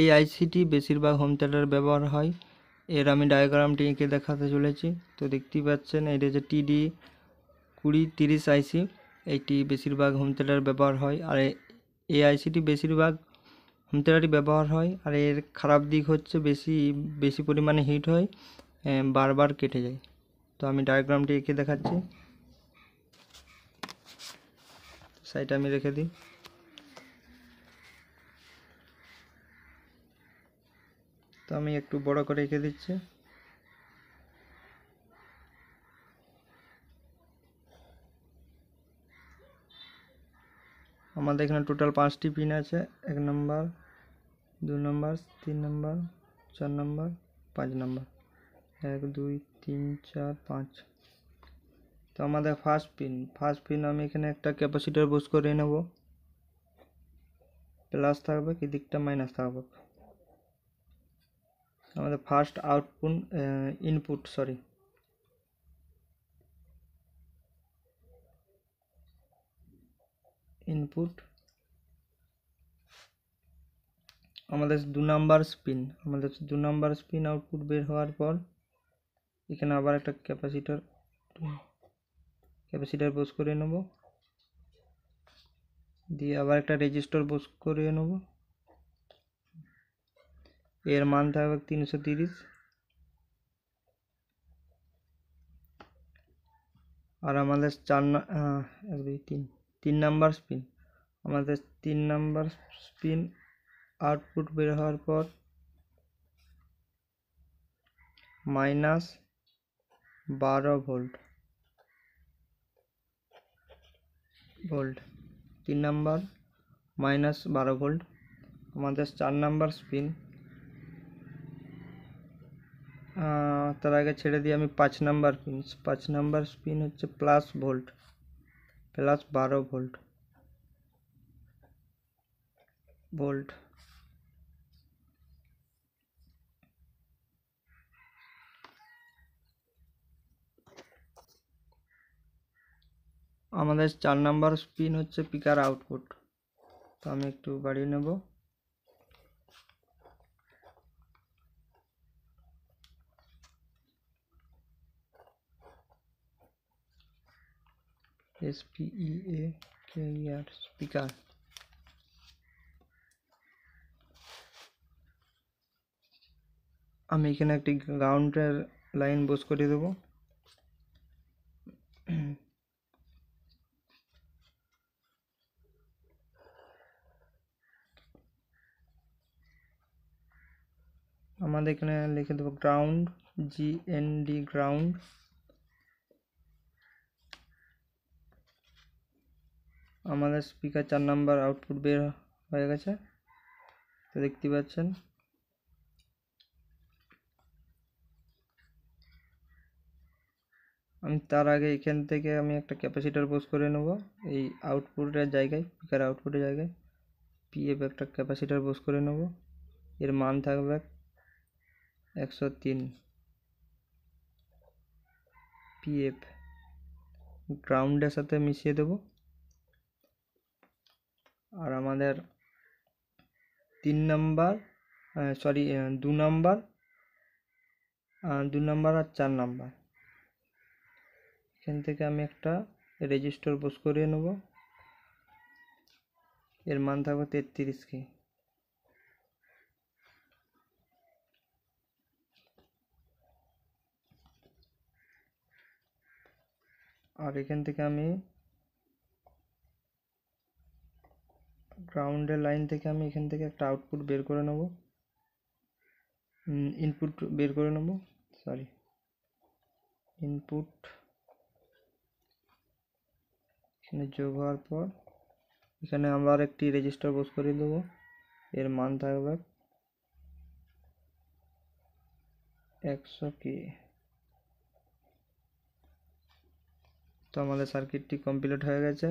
এই আইসিটি বেশিরভাগ হোম থিয়েটারে ব্যবহার হয়। এর আমি ডায়াগ্রামটি এঁকে দেখাতে চলেছি। তো দেখতেই পাচ্ছেন এটা যে TD 2030 আইসি, এইটি বেশিরভাগ হোম থিয়েটারে ব্যবহার হয়। আর এই আইসিটি বেশিরভাগ হোম থিয়েটারই ব্যবহার হয়। আর এর খারাপ দিক হচ্ছে বেশি পরিমাণে হিট হয়, বারবার কেটে যায়। তো আমি ডায়াগ্রামটি এঁকে দেখাচ্ছি, সাইডে আমি রেখে দিই। তো আমি একটু বড় করে এঁকে দিচ্ছি। আমাদের এখানে টোটাল 5টি পিন আছে, 1 নম্বর, 2 নম্বর, 3 নম্বর, 4 নম্বর, 5 নম্বর, 1 2 3 4 5। তো আমাদের ফার্স্ট পিন আমি এখানে একটা ক্যাপাসিটর বুস্ট করে নেব, প্লাস থাকবে, কি দিকটা মাইনাস থাকবে। আমাদের ফার্স্ট ইনপুট আমাদের 2 নাম্বার স্পিন আউটপুট বের হওয়ার পর এখানে আবার একটা ক্যাপাসিটর বুস্ট করে নেব, দিয়ে আবার একটা রেজিস্টর বুস্ট করে নেব। এর মান থাকবে 330। আর আমাদের 3 নাম্বার স্পিন, আমাদের 3 নাম্বার স্পিন আউটপুট বের হওয়ার পর -12 ভোল্ট 3 নাম্বার -12 ভোল্ট। আমাদের 4 নাম্বার স্পিন, তার আগে ছেড়ে দিয়ে আমি 5 নাম্বার স্পিন হচ্ছে +12 ভোল্ট। আমাদের 4 নাম্বার স্পিন হচ্ছে পিকার আউটপুট। তো আমি একটু বাড়িয়ে নেব। SPEAKER speaker. আমি এখানে একটি গ্রাউন্ডের লাইন বুস্ট করে দেব। আমাদের এখানে লিখে দেবো গ্রাউন্ড, GND গ্রাউন্ড। আমাদের স্পিকার 4 নাম্বার আউটপুট বের হয়ে গেছে, তো দেখতে পাচ্ছেন। আমি তার আগে এখান থেকে আমি একটা ক্যাপাসিটর বুস্ট করে নেব এই আউটপুটের জায়গায়, স্পিকার আউটপুটের জায়গায় PF একটা ক্যাপাসিটর বুস্ট করে নেব। এর মান থাকবে 103 PF, গ্রাউন্ডের সাথে মিশিয়ে দেব। আর আমাদের 2 নাম্বার আর 4 নাম্বার, এখান থেকে আমি একটা রেজিস্টার বুস্ট করে নেব। এর মান থাকবে 33K। আর এখান থেকে আমি গ্রাউন্ডের লাইন থেকে আমি এখান থেকে একটা আউটপুট বের করে নেব, ইনপুট বের করে নেব, ইনপুট এখানে যোগ হওয়ার পর এখানে আবার একটি রেজিস্টার বুস্ট করে দেবো। এর মান থাকবে 100K। তো আমাদের সার্কিটটি কমপ্লিট হয়ে গেছে।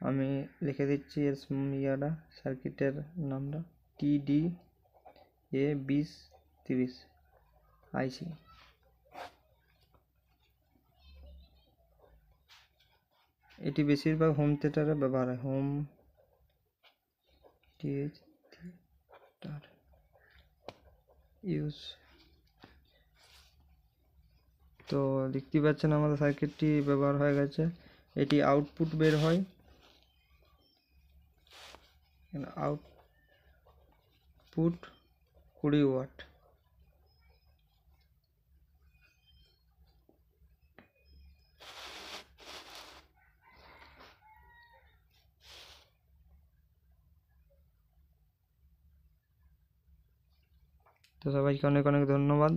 আমি লিখে দিচ্ছি এর সার্কিটের নামটা TDA2030 আইসি। এটি বেশিরভাগ হোম থিয়েটারে ব্যবহার হয়, হোম থিয়েটার। ইউজ। তো দেখতে পাচ্ছেন আমাদের সার্কিটটি ব্যবহার হয়ে গেছে। এটি আউটপুট বের হয়, আউটপুট 20 ওয়াট। তো সবাইকে অনেক অনেক ধন্যবাদ।